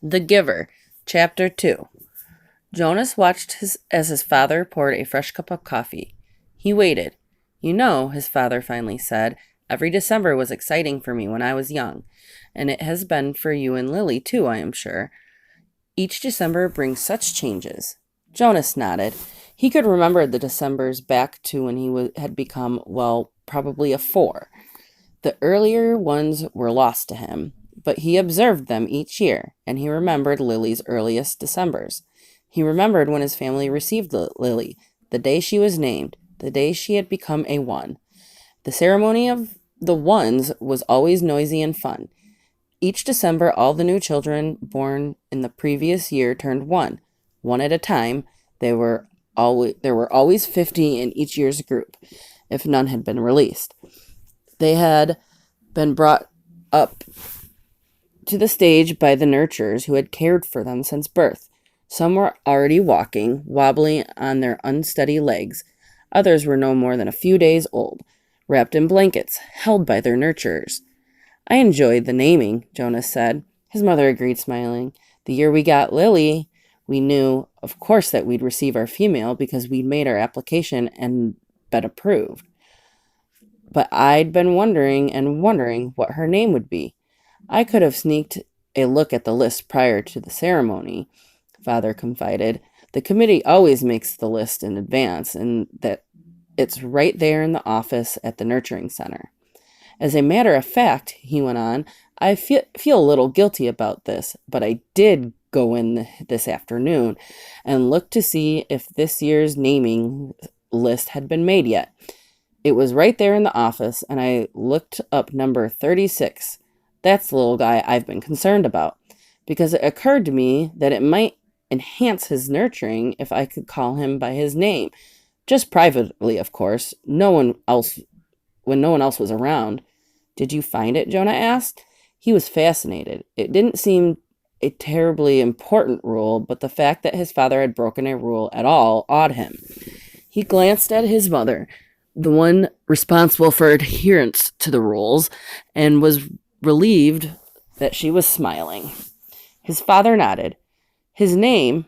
The Giver, Chapter 2. Jonas watched as his father poured a fresh cup of coffee. He waited. You know, his father finally said, every December was exciting for me when I was young, and it has been for you and Lily, too, I am sure. Each December brings such changes. Jonas nodded. He could remember the Decembers back to when had become, well, probably a 4. The earlier ones were lost to him, but he observed them each year, and he remembered Lily's earliest Decembers. He remembered when his family received Lily, the day she was named, the day she had become a 1. The ceremony of the 1s was always noisy and fun. Each December, all the new children born in the previous year turned 1 at a time. There were always 50 in each year's group, if none had been released. They had been brought up to the stage by the nurturers who had cared for them since birth. Some were already walking, wobbling on their unsteady legs. Others were no more than a few days old, wrapped in blankets, held by their nurturers. I enjoyed the naming, Jonas said. His mother agreed, smiling. The year we got Lily, we knew, of course, that we'd receive our female because we'd made our application and been approved. But I'd been wondering what her name would be. I could have sneaked a look at the list prior to the ceremony, Father confided. The committee always makes the list in advance, and that it's right there in the office at the nurturing center. As a matter of fact, he went on, I feel a little guilty about this, but I did go in this afternoon and look to see if this year's naming list had been made yet. It was right there in the office, and I looked up number 36. That's the little guy I've been concerned about, because it occurred to me that it might enhance his nurturing if I could call him by his name. Just privately, of course, when no one else was around. Did you find it? Jonah asked. He was fascinated. It didn't seem a terribly important rule, but the fact that his father had broken a rule at all awed him. He glanced at his mother, the one responsible for adherence to the rules, and was relieved that she was smiling. His father nodded. His name,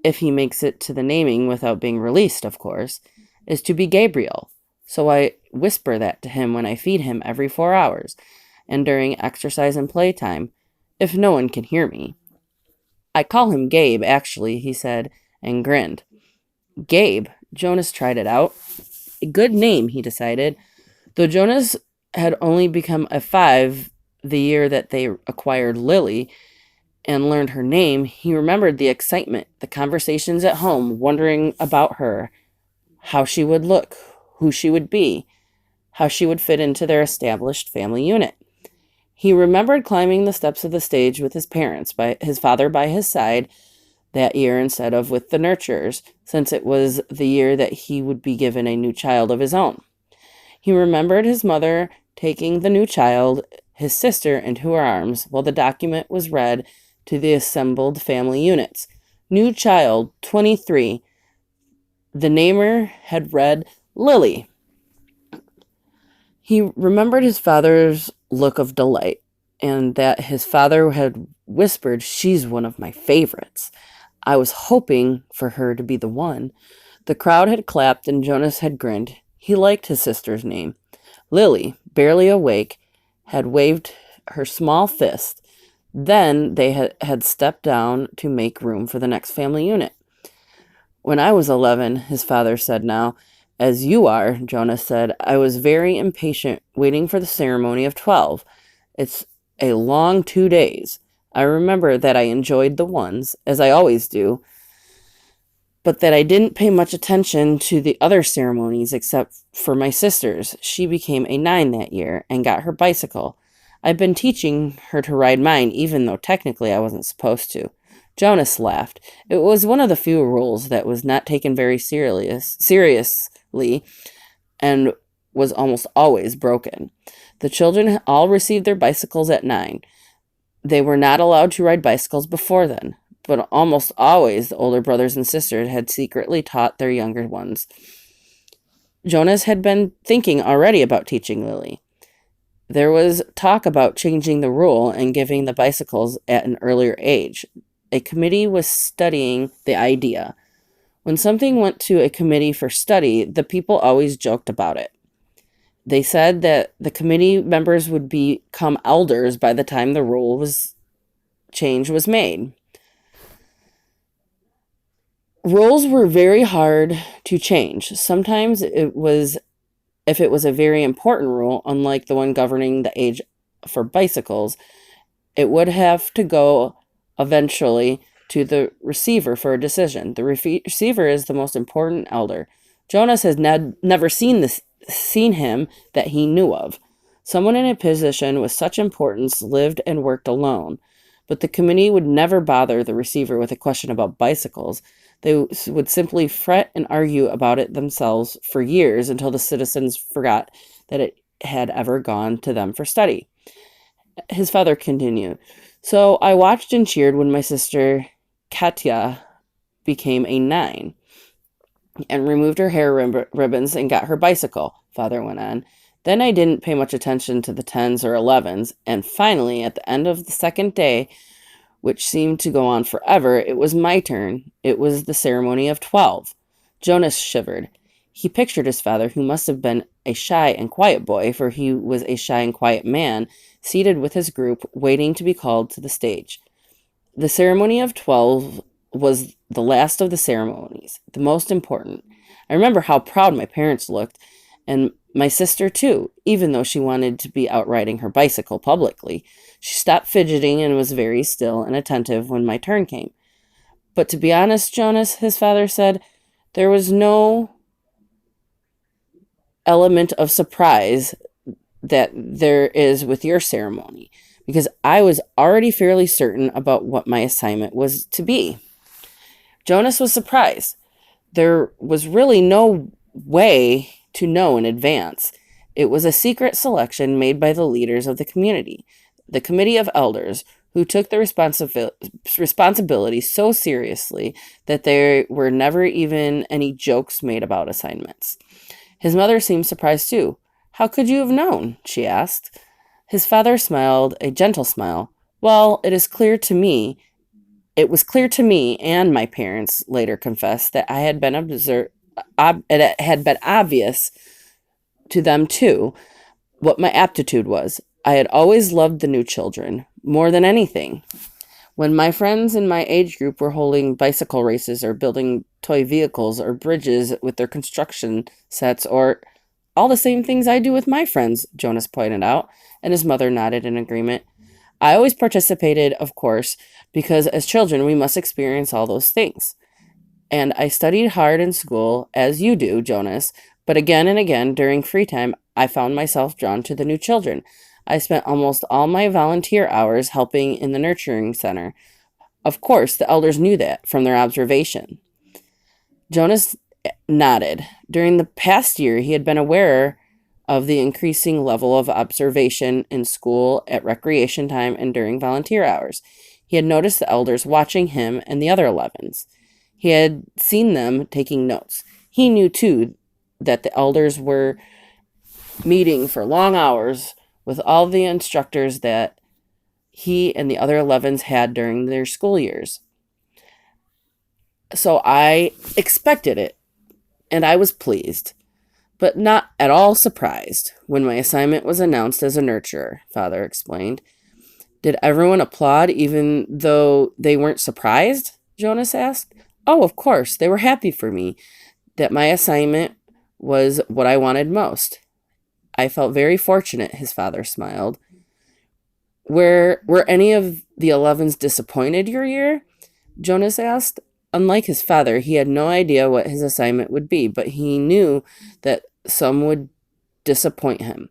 if he makes it to the naming without being released, of course, is to be Gabriel. So I whisper that to him when I feed him every 4 hours, and during exercise and playtime, if no one can hear me. I call him Gabe, actually, he said, and grinned. Gabe, Jonas tried it out. A good name, he decided. Though Jonas had only become a 5 the year that they acquired Lily and learned her name, he remembered the excitement, the conversations at home, wondering about her, how she would look, who she would be, how she would fit into their established family unit. He remembered climbing the steps of the stage with his parents, his father by his side that year instead of with the nurturers, since it was the year that he would be given a new child of his own. He remembered his mother taking the new child, his sister, into her arms while the document was read to the assembled family units. New child, 23. The namer had read Lily. He remembered his father's look of delight, and that his father had whispered, she's one of my favorites. I was hoping for her to be the one. The crowd had clapped and Jonas had grinned. He liked his sister's name. Lily, barely awake, had waved her small fist. Then they had stepped down to make room for the next family unit. When I was 11, his father said now, as you are, Jonas said, I was very impatient waiting for the ceremony of 12. It's a long 2 days. I remember that I enjoyed the 1s, as I always do, but that I didn't pay much attention to the other ceremonies except for my sister's. She became a 9 that year and got her bicycle. I've been teaching her to ride mine, even though technically I wasn't supposed to. Jonas laughed. It was one of the few rules that was not taken very seriously and was almost always broken. The children all received their bicycles at 9. They were not allowed to ride bicycles before then, but almost always the older brothers and sisters had secretly taught their younger ones. Jonas had been thinking already about teaching Lily. There was talk about changing the rule and giving the bicycles at an earlier age. A committee was studying the idea. When something went to a committee for study, the people always joked about it. They said that the committee members would become elders by the time the change was made. Rules were very hard to change. Sometimes if it was a very important rule, unlike the one governing the age for bicycles, it would have to go eventually to the receiver for a decision. The receiver is the most important elder. Jonas has never seen him that he knew of. Someone in a position with such importance lived and worked alone, but the committee would never bother the receiver with a question about bicycles. They would simply fret and argue about it themselves for years until the citizens forgot that it had ever gone to them for study. His father continued, "So I watched and cheered when my sister Katya became a 9 and removed her hair ribbons and got her bicycle," Father went on. "Then I didn't pay much attention to the 10s or 11s, and finally, at the end of the second day, which seemed to go on forever, it was my turn. It was the ceremony of 12. Jonas shivered. He pictured his father, who must have been a shy and quiet boy, for he was a shy and quiet man, seated with his group, waiting to be called to the stage. The ceremony of 12 was the last of the ceremonies, the most important. I remember how proud my parents looked, and my sister too, even though she wanted to be out riding her bicycle publicly. She stopped fidgeting and was very still and attentive when my turn came. But to be honest, Jonas, his father said, there was no element of surprise that there is with your ceremony, because I was already fairly certain about what my assignment was to be." Jonas was surprised. There was really no way to know in advance. It was a secret selection made by the leaders of the community, the committee of elders, who took the responsibility so seriously that there were never even any jokes made about assignments. His mother seemed surprised too. "How could you have known?" she asked. His father smiled a gentle smile. "Well, it was clear to me and my parents later confessed that it had been obvious to them too what my aptitude was. I had always loved the new children more than anything. When my friends in my age group were holding bicycle races or building toy vehicles or bridges with their construction sets, or all the same things I do with my friends," Jonas pointed out, and his mother nodded in agreement. "I always participated, of course, because as children we must experience all those things. And I studied hard in school, as you do, Jonas, but again and again during free time I found myself drawn to the new children. I spent almost all my volunteer hours helping in the nurturing center. Of course, the elders knew that from their observation." Jonas nodded. During the past year, he had been aware of the increasing level of observation in school, at recreation time, and during volunteer hours. He had noticed the elders watching him and the other 11s. He had seen them taking notes. He knew, too, that the elders were meeting for long hours with all the instructors that he and the other 11s had during their school years. "So I expected it, and I was pleased, but not at all surprised when my assignment was announced as a nurturer," Father explained. "Did everyone applaud even though they weren't surprised?" Jonas asked. "Oh, of course, they were happy for me, that my assignment was what I wanted most. I felt very fortunate," his father smiled. Were any of the 11s disappointed your year?" Jonas asked. Unlike his father, he had no idea what his assignment would be, but he knew that some would disappoint him.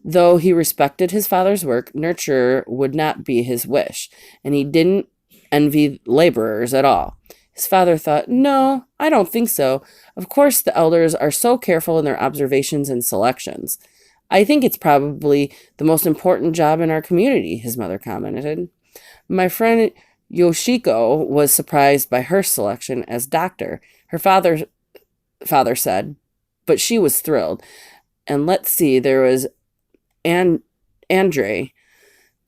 Though he respected his father's work, nurture would not be his wish, and he didn't envy laborers at all. His father thought, "No, I don't think so. Of course, the elders are so careful in their observations and selections. I think it's probably the most important job in our community," his mother commented. "My friend Yoshiko was surprised by her selection as doctor," her father said, "but she was thrilled. And let's see, there was Andre.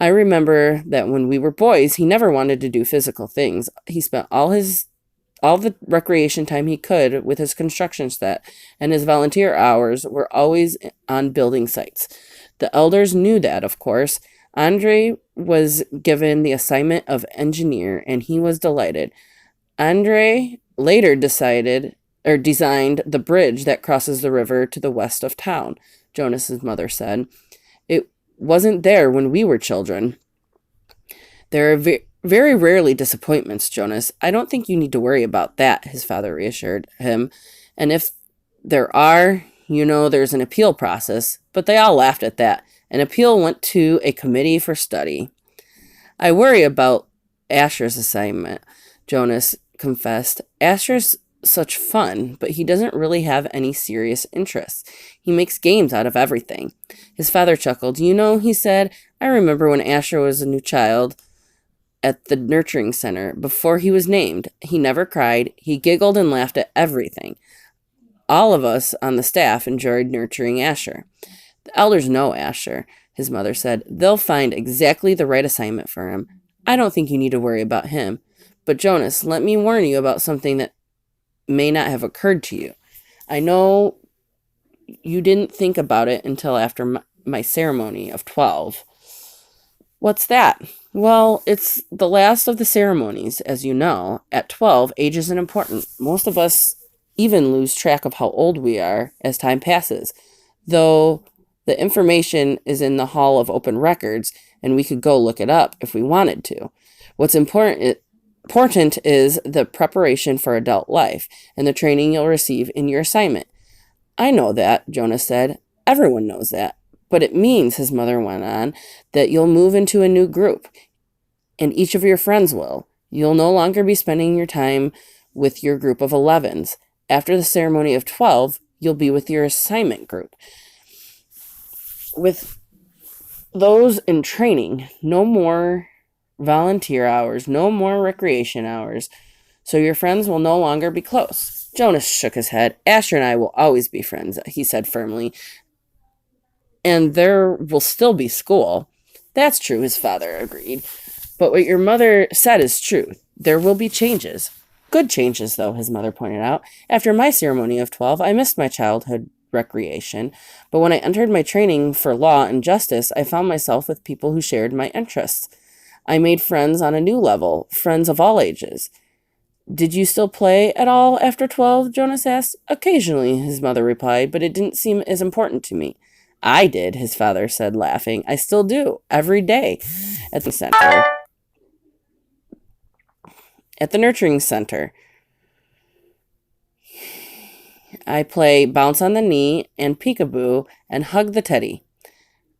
I remember that when we were boys, he never wanted to do physical things. He spent all the recreation time he could with his construction set, and his volunteer hours were always on building sites. The elders knew that, of course. Andre was given the assignment of engineer, and he was delighted. Andre later designed the bridge that crosses the river to the west of town, Jonas's mother said. It wasn't there when we were children. There are very rarely disappointments, Jonas. I don't think you need to worry about that, his father reassured him. And if there are, there's an appeal process. But they all laughed at that. An appeal went to a committee for study. I worry about Asher's assignment, Jonas confessed. Asher's such fun, but he doesn't really have any serious interests. He makes games out of everything. His father chuckled. He said, I remember when Asher was a new child at the nurturing center. Before he was named, he never cried. He giggled and laughed at everything. All of us on the staff enjoyed nurturing Asher. The elders know Asher, his mother said. They'll find exactly the right assignment for him. I don't think you need to worry about him. But Jonas, let me warn you about something that may not have occurred to you. I know you didn't think about it until after my ceremony of 12. What's that? Well, it's the last of the ceremonies, as you know. At 12, age isn't important. Most of us even lose track of how old we are as time passes, though the information is in the Hall of Open Records, and we could go look it up if we wanted to. What's important is the preparation for adult life and the training you'll receive in your assignment. I know that, Jonas said. Everyone knows that. But it means, his mother went on, that you'll move into a new group, and each of your friends will. You'll no longer be spending your time with your group of 11s. After the ceremony of 12, you'll be with your assignment group. With those in training, no more volunteer hours, no more recreation hours, so your friends will no longer be close. Jonas shook his head. Asher and I will always be friends, he said firmly. And there will still be school. That's true, his father agreed. But what your mother said is true. There will be changes. Good changes, though, his mother pointed out. After my ceremony of 12, I missed my childhood recreation. But when I entered my training for law and justice, I found myself with people who shared my interests. I made friends on a new level, friends of all ages. Did you still play at all after 12? Jonas asked. Occasionally, his mother replied, but it didn't seem as important to me. I did, his father said, laughing. I still do, every day, at the center. At the nurturing center, I play bounce on the knee and peekaboo and hug the teddy.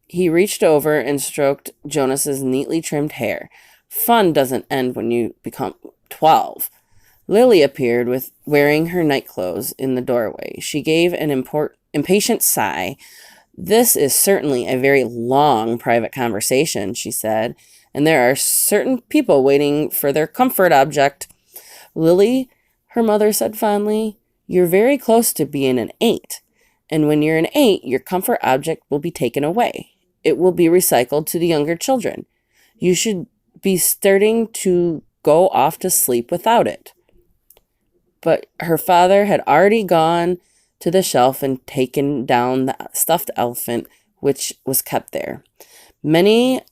He reached over and stroked Jonas's neatly trimmed hair. Fun doesn't end when you become 12. Lily appeared wearing her nightclothes in the doorway. She gave an impatient sigh. This is certainly a very long private conversation, she said, and there are certain people waiting for their comfort object. Lily, her mother said fondly, you're very close to being an 8, and when you're an 8, your comfort object will be taken away. It will be recycled to the younger children. You should be starting to go off to sleep without it. But her father had already gone to the shelf and taken down the stuffed elephant, which was kept there. Many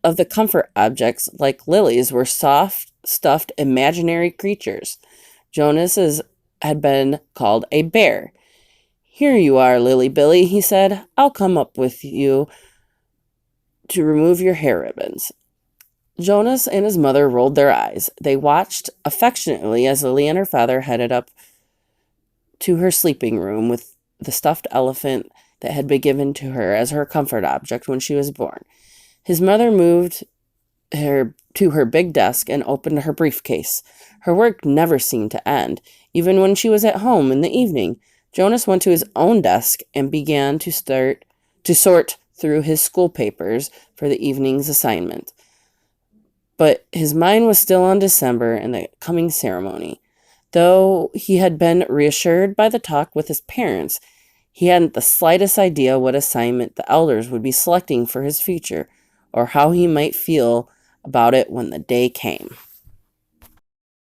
of the comfort objects, like Lily's, were soft, stuffed, imaginary creatures. Jonas's had been called a bear. Here you are, Lily Billy, he said. I'll come up with you to remove your hair ribbons. Jonas and his mother rolled their eyes. They watched affectionately as Lily and her father headed up to her sleeping room with the stuffed elephant that had been given to her as her comfort object when she was born. His mother moved her to her big desk and opened her briefcase. Her work never seemed to end, even when she was at home in the evening. Jonas went to his own desk and began to sort through his school papers for the evening's assignment. But his mind was still on December and the coming ceremony. Though he had been reassured by the talk with his parents, He hadn't the slightest idea what assignment the elders would be selecting for his future, or how he might feel about it when the day came.